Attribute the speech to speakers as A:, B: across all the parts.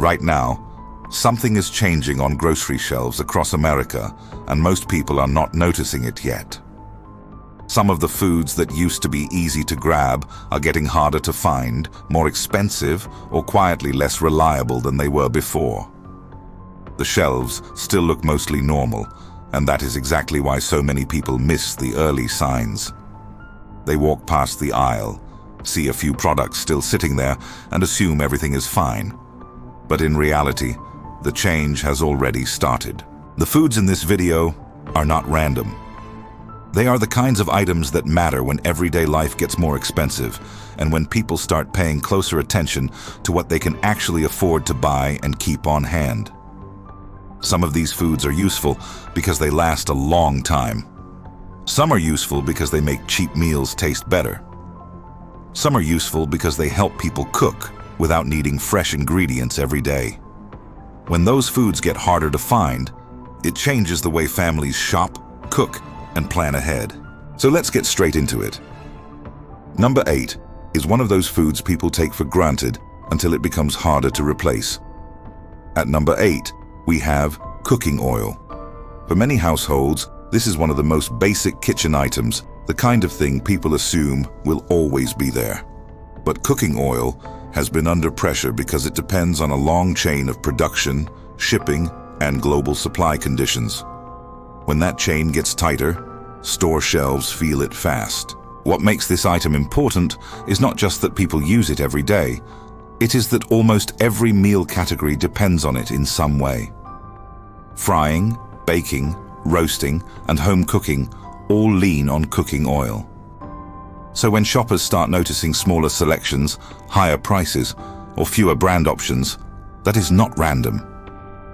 A: Right now, something is changing on grocery shelves across America, and most people are not noticing it yet. Some of the foods that used to be easy to grab are getting harder to find, more expensive, or quietly less reliable than they were before. The shelves still look mostly normal, and that is exactly why so many people miss the early signs. They walk past the aisle, see a few products still sitting there, and assume everything is fine. But in reality, the change has already started. The foods in this video are not random. They are the kinds of items that matter when everyday life gets more expensive and when people start paying closer attention to what they can actually afford to buy and keep on hand. Some of these foods are useful because they last a long time. Some are useful because they make cheap meals taste better. Some are useful because they help people cook without needing fresh ingredients every day. When those foods get harder to find, it changes the way families shop, cook, and plan ahead. So let's get straight into it. Number 8 is one of those foods people take for granted until it becomes harder to replace. At number 8, we have cooking oil. For many households, this is one of the most basic kitchen items, the kind of thing people assume will always be there. But cooking oil has been under pressure because it depends on a long chain of production, shipping, and global supply conditions. When that chain gets tighter, store shelves feel it fast. What makes this item important is not just that people use it every day, it is that almost every meal category depends on it in some way. Frying, baking, roasting, and home cooking all lean on cooking oil. So when shoppers start noticing smaller selections, higher prices, or fewer brand options, that is not random.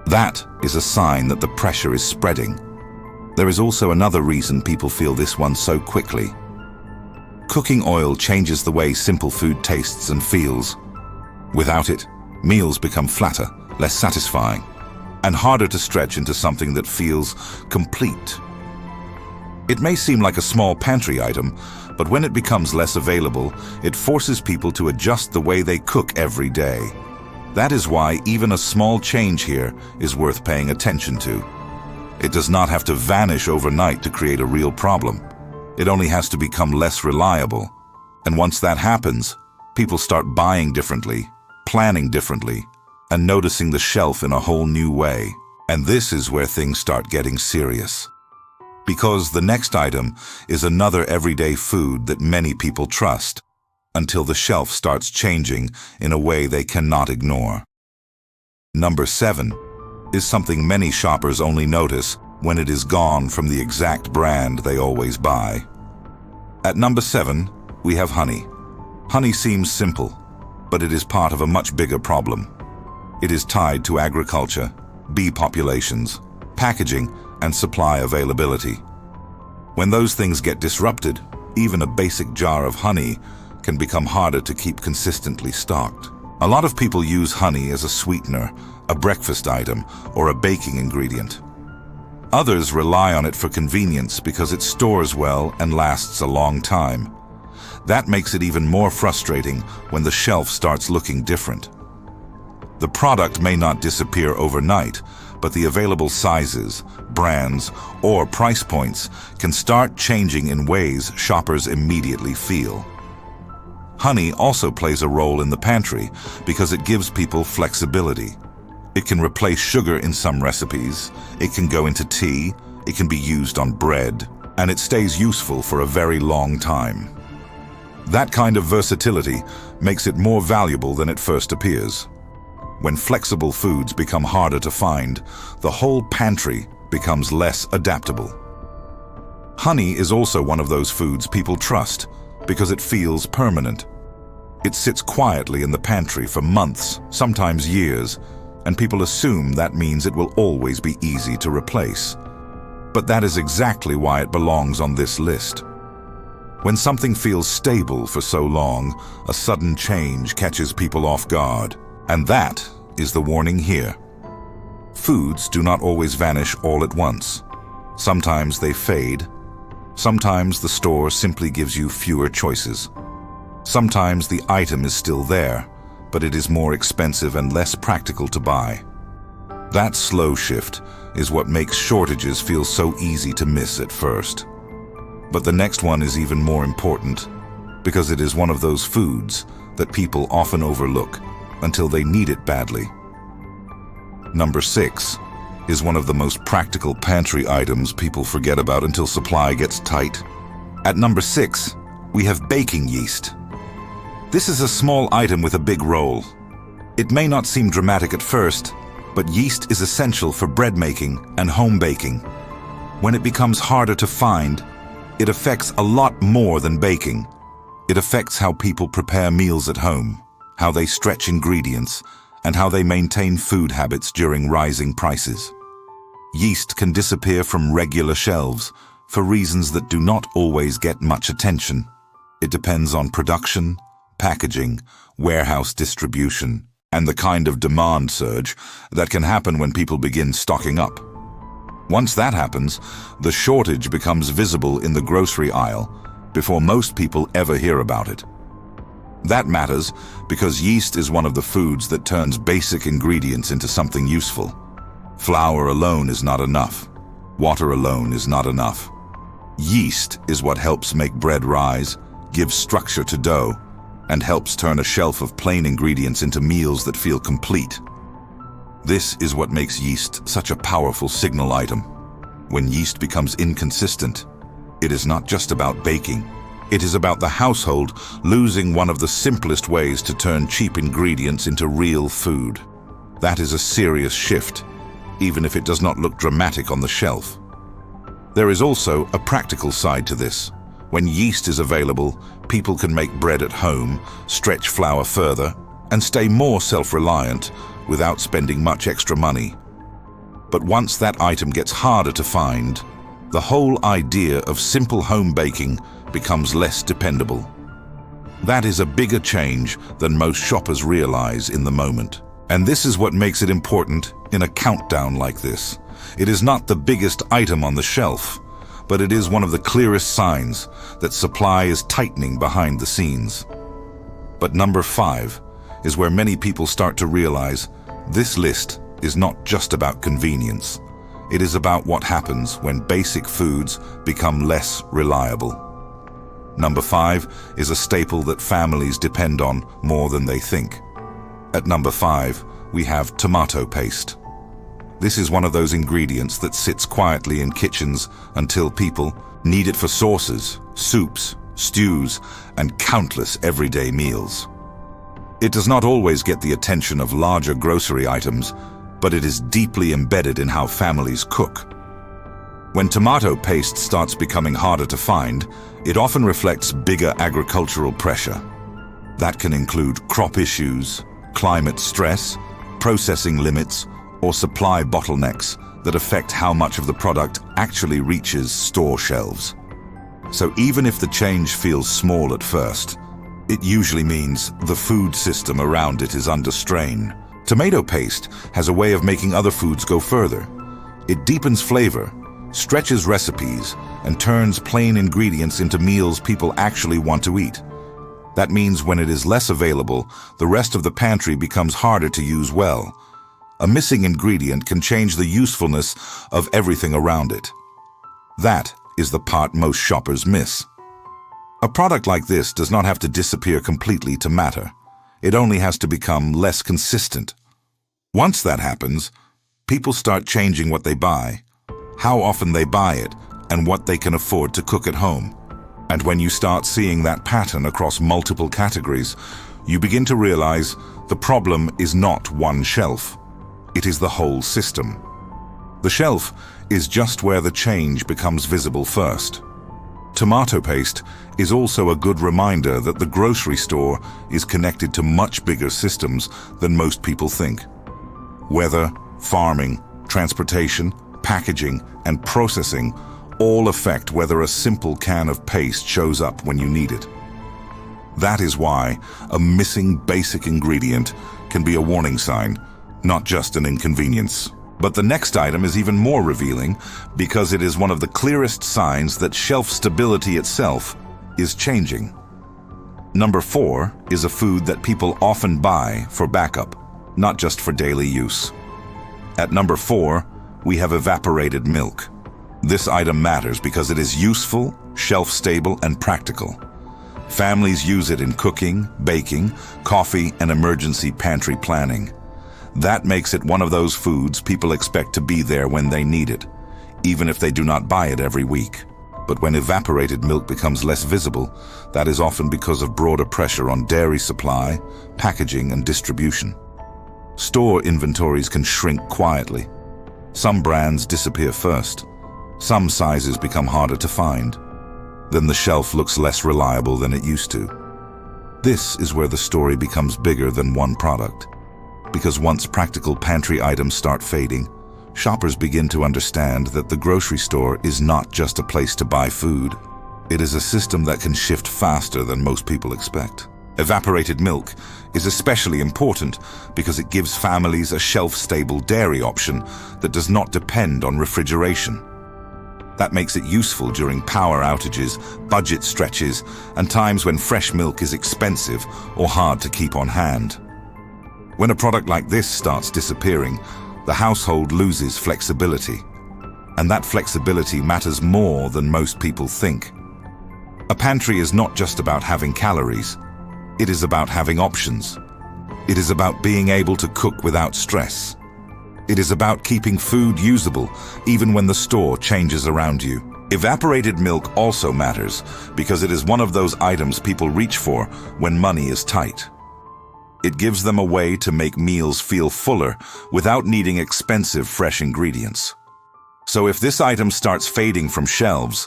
A: That is a sign that the pressure is spreading. There is also another reason people feel this one so quickly. Cooking oil changes the way simple food tastes and feels. Without it, meals become flatter, less satisfying, and harder to stretch into something that feels complete. It may seem like a small pantry item, but when it becomes less available, it forces people to adjust the way they cook every day. That is why even a small change here is worth paying attention to. It does not have to vanish overnight to create a real problem. It only has to become less reliable. And once that happens, people start buying differently, planning differently, and noticing the shelf in a whole new way. And this is where things start getting serious. Because the next item is another everyday food that many people trust, until the shelf starts changing in a way they cannot ignore. Number 7 is something many shoppers only notice when it is gone from the exact brand they always buy. At number 7, we have honey. Honey seems simple, but it is part of a much bigger problem. It is tied to agriculture, bee populations, packaging, and supply availability. When those things get disrupted, even a basic jar of honey can become harder to keep consistently stocked. A lot of people use honey as a sweetener, a breakfast item, or a baking ingredient. Others rely on it for convenience because it stores well and lasts a long time. That makes it even more frustrating when the shelf starts looking different. The product may not disappear overnight, but the available sizes, brands, or price points can start changing in ways shoppers immediately feel. Honey also plays a role in the pantry because it gives people flexibility. It can replace sugar in some recipes, it can go into tea, it can be used on bread, and it stays useful for a very long time. That kind of versatility makes it more valuable than it first appears. When flexible foods become harder to find, the whole pantry becomes less adaptable. Honey is also one of those foods people trust because it feels permanent. It sits quietly in the pantry for months, sometimes years, and people assume that means it will always be easy to replace. But that is exactly why it belongs on this list. When something feels stable for so long, a sudden change catches people off guard. And that is the warning here. Foods do not always vanish all at once. Sometimes they fade. Sometimes the store simply gives you fewer choices. Sometimes the item is still there, but it is more expensive and less practical to buy. That slow shift is what makes shortages feel so easy to miss at first. But the next one is even more important, because it is one of those foods that people often overlook until they need it badly. Number 6 is one of the most practical pantry items people forget about until supply gets tight. At number 6, we have baking yeast. This is a small item with a big role. It may not seem dramatic at first, but yeast is essential for bread making and home baking. When it becomes harder to find, it affects a lot more than baking. It affects how people prepare meals at home, how they stretch ingredients, and how they maintain food habits during rising prices. Yeast can disappear from regular shelves for reasons that do not always get much attention. It depends on production, packaging, warehouse distribution, and the kind of demand surge that can happen when people begin stocking up. Once that happens, the shortage becomes visible in the grocery aisle before most people ever hear about it. That matters because yeast is one of the foods that turns basic ingredients into something useful. Flour alone is not enough. Water alone is not enough. Yeast is what helps make bread rise, gives structure to dough, and helps turn a shelf of plain ingredients into meals that feel complete. This is what makes yeast such a powerful signal item. When yeast becomes inconsistent, it is not just about baking. It is about the household losing one of the simplest ways to turn cheap ingredients into real food. That is a serious shift, even if it does not look dramatic on the shelf. There is also a practical side to this. When yeast is available, people can make bread at home, stretch flour further, and stay more self-reliant without spending much extra money. But once that item gets harder to find, the whole idea of simple home baking becomes less dependable. That is a bigger change than most shoppers realize in the moment. And this is what makes it important in a countdown like this. It is not the biggest item on the shelf, but it is one of the clearest signs that supply is tightening behind the scenes. But number 5 is where many people start to realize this list is not just about convenience. It is about what happens when basic foods become less reliable. Number 5 is a staple that families depend on more than they think. At number 5, we have tomato paste. This is one of those ingredients that sits quietly in kitchens until people need it for sauces, soups, stews, and countless everyday meals. It does not always get the attention of larger grocery items, but it is deeply embedded in how families cook. When tomato paste starts becoming harder to find, it often reflects bigger agricultural pressure. That can include crop issues, climate stress, processing limits, or supply bottlenecks that affect how much of the product actually reaches store shelves. So even if the change feels small at first, it usually means the food system around it is under strain. Tomato paste has a way of making other foods go further. It deepens flavor, stretches recipes, and turns plain ingredients into meals people actually want to eat. That means when it is less available, the rest of the pantry becomes harder to use well. A missing ingredient can change the usefulness of everything around it. That is the part most shoppers miss. A product like this does not have to disappear completely to matter. It only has to become less consistent. Once that happens, people start changing what they buy, how often they buy it, and what they can afford to cook at home. And when you start seeing that pattern across multiple categories, you begin to realize the problem is not one shelf. It is the whole system. The shelf is just where the change becomes visible first. Tomato paste is also a good reminder that the grocery store is connected to much bigger systems than most people think. Weather, farming, transportation, packaging, and processing all affect whether a simple can of paste shows up when you need it. That is why a missing basic ingredient can be a warning sign, not just an inconvenience. But the next item is even more revealing because it is one of the clearest signs that shelf stability itself is changing. Number 4 is a food that people often buy for backup, not just for daily use. At number 4, we have evaporated milk. This item matters because it is useful, shelf-stable, and practical. Families use it in cooking, baking, coffee, and emergency pantry planning. That makes it one of those foods people expect to be there when they need it, even if they do not buy it every week. But when evaporated milk becomes less visible, that is often because of broader pressure on dairy supply, packaging, and distribution. Store inventories can shrink quietly. Some brands disappear first. Some sizes become harder to find. Then the shelf looks less reliable than it used to. This is where the story becomes bigger than one product. Because once practical pantry items start fading, shoppers begin to understand that the grocery store is not just a place to buy food. It is a system that can shift faster than most people expect. Evaporated milk is especially important because it gives families a shelf-stable dairy option that does not depend on refrigeration. That makes it useful during power outages, budget stretches, and times when fresh milk is expensive or hard to keep on hand. When a product like this starts disappearing, the household loses flexibility. And that flexibility matters more than most people think. A pantry is not just about having calories. It is about having options. It is about being able to cook without stress. It is about keeping food usable, even when the store changes around you. Evaporated milk also matters because it is one of those items people reach for when money is tight. It gives them a way to make meals feel fuller without needing expensive fresh ingredients. So if this item starts fading from shelves,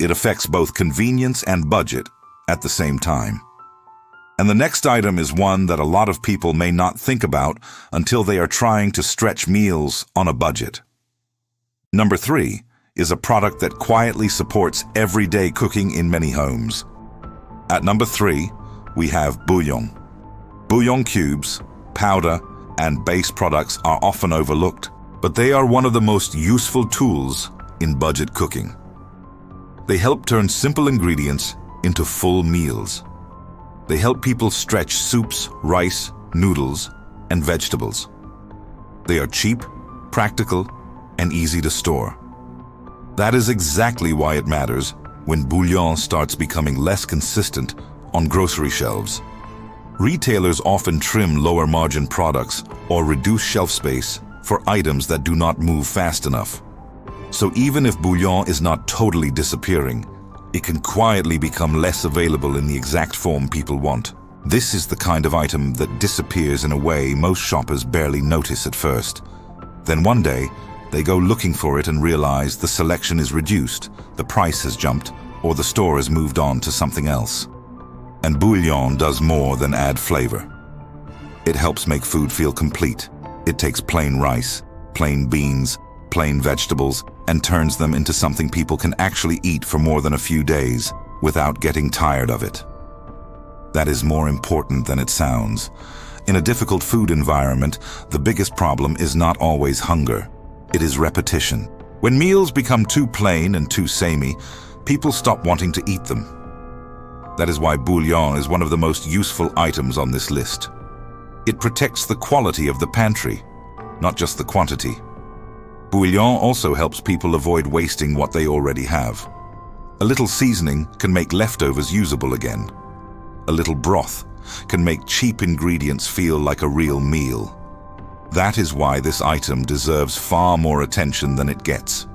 A: it affects both convenience and budget at the same time. And the next item is one that a lot of people may not think about until they are trying to stretch meals on a budget. Number 3 is a product that quietly supports everyday cooking in many homes. At number 3, we have bouillon. Bouillon cubes, powder, and base products are often overlooked, but they are one of the most useful tools in budget cooking. They help turn simple ingredients into full meals. They help people stretch soups, rice, noodles, and vegetables. They are cheap, practical, and easy to store. That is exactly why it matters when bouillon starts becoming less consistent on grocery shelves. Retailers often trim lower-margin products or reduce shelf space for items that do not move fast enough. So even if bouillon is not totally disappearing, it can quietly become less available in the exact form people want. This is the kind of item that disappears in a way most shoppers barely notice at first. Then one day, they go looking for it and realize the selection is reduced, the price has jumped, or the store has moved on to something else. And bouillon does more than add flavor. It helps make food feel complete. It takes plain rice, plain beans, plain vegetables, and turns them into something people can actually eat for more than a few days without getting tired of it. That is more important than it sounds. In a difficult food environment, the biggest problem is not always hunger. It is repetition. When meals become too plain and too samey, people stop wanting to eat them. That is why bouillon is one of the most useful items on this list. It protects the quality of the pantry, not just the quantity. Bouillon also helps people avoid wasting what they already have. A little seasoning can make leftovers usable again. A little broth can make cheap ingredients feel like a real meal. That is why this item deserves far more attention than it gets.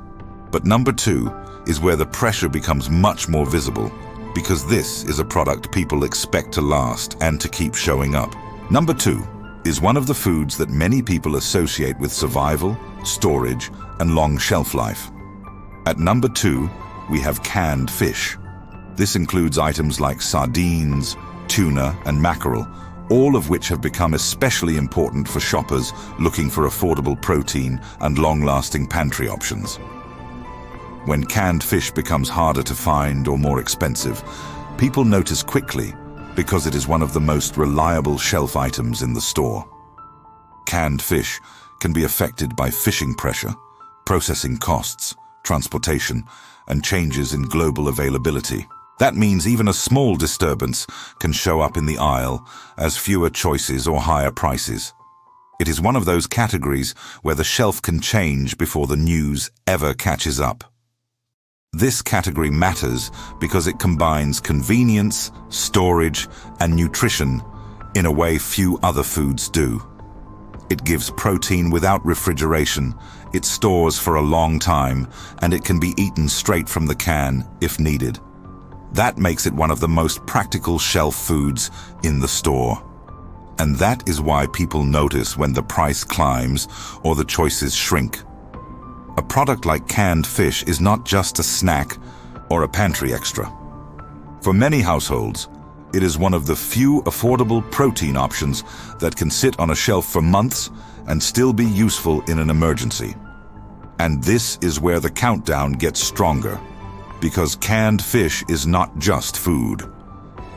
A: But number 2 is where the pressure becomes much more visible, because this is a product people expect to last and to keep showing up. Number 2 is one of the foods that many people associate with survival, storage, and long shelf life. At number 2, we have canned fish. This includes items like sardines, tuna, and mackerel, all of which have become especially important for shoppers looking for affordable protein and long-lasting pantry options. When canned fish becomes harder to find or more expensive, people notice quickly because it is one of the most reliable shelf items in the store. Canned fish can be affected by fishing pressure, processing costs, transportation, and changes in global availability. That means even a small disturbance can show up in the aisle as fewer choices or higher prices. It is one of those categories where the shelf can change before the news ever catches up. This category matters because it combines convenience, storage, and nutrition in a way few other foods do. It gives protein without refrigeration, it stores for a long time, and it can be eaten straight from the can if needed. That makes it one of the most practical shelf foods in the store. And that is why people notice when the price climbs or the choices shrink. A product like canned fish is not just a snack or a pantry extra. For many households, it is one of the few affordable protein options that can sit on a shelf for months and still be useful in an emergency. And this is where the countdown gets stronger, because canned fish is not just food.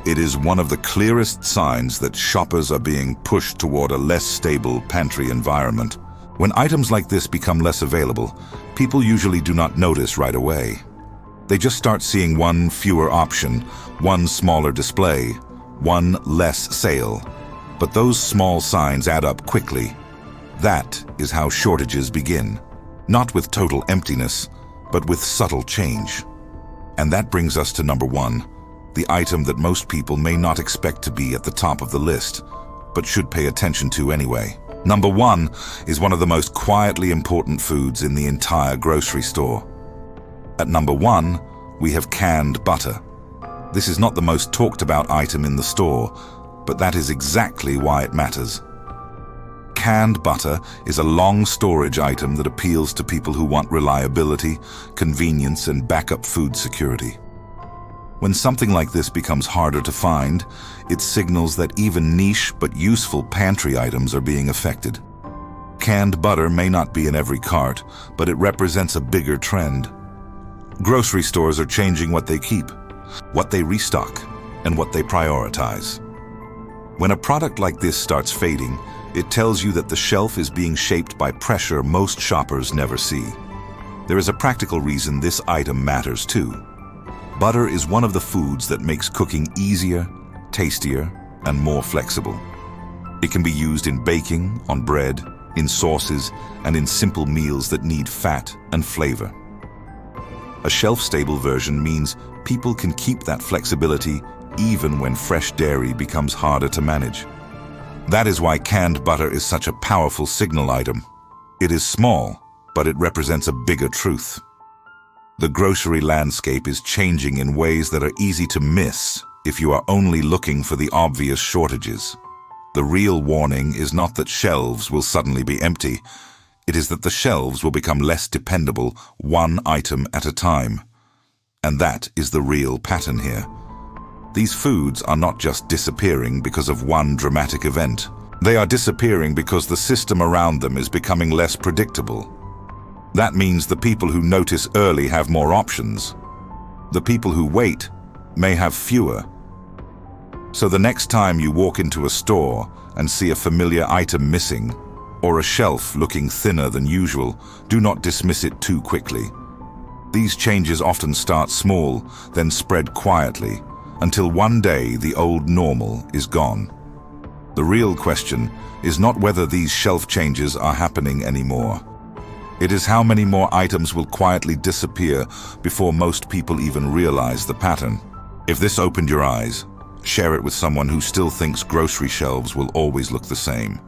A: It is one of the clearest signs that shoppers are being pushed toward a less stable pantry environment. When items like this become less available, people usually do not notice right away. They just start seeing one fewer option, one smaller display, one less sale. But those small signs add up quickly. That is how shortages begin. Not with total emptiness, but with subtle change. And that brings us to number one, the item that most people may not expect to be at the top of the list, but should pay attention to anyway. Number one is one of the most quietly important foods in the entire grocery store. At number one, we have canned butter. This is not the most talked about item in the store, but that is exactly why it matters. Canned butter is a long storage item that appeals to people who want reliability, convenience, and backup food security. When something like this becomes harder to find, it signals that even niche but useful pantry items are being affected. Canned butter may not be in every cart, but it represents a bigger trend. Grocery stores are changing what they keep, what they restock, and what they prioritize. When a product like this starts fading, it tells you that the shelf is being shaped by pressure most shoppers never see. There is a practical reason this item matters too. Butter is one of the foods that makes cooking easier, tastier, and more flexible. It can be used in baking, on bread, in sauces, and in simple meals that need fat and flavor. A shelf-stable version means people can keep that flexibility even when fresh dairy becomes harder to manage. That is why canned butter is such a powerful signal item. It is small, but it represents a bigger truth. The grocery landscape is changing in ways that are easy to miss if you are only looking for the obvious shortages. The real warning is not that shelves will suddenly be empty. It is that the shelves will become less dependable, one item at a time. And that is the real pattern here. These foods are not just disappearing because of one dramatic event. They are disappearing because the system around them is becoming less predictable. That means the people who notice early have more options. The people who wait may have fewer. So the next time you walk into a store and see a familiar item missing, or a shelf looking thinner than usual, do not dismiss it too quickly. These changes often start small, then spread quietly, until one day the old normal is gone. The real question is not whether these shelf changes are happening anymore. It is how many more items will quietly disappear before most people even realize the pattern. If this opened your eyes, share it with someone who still thinks grocery shelves will always look the same.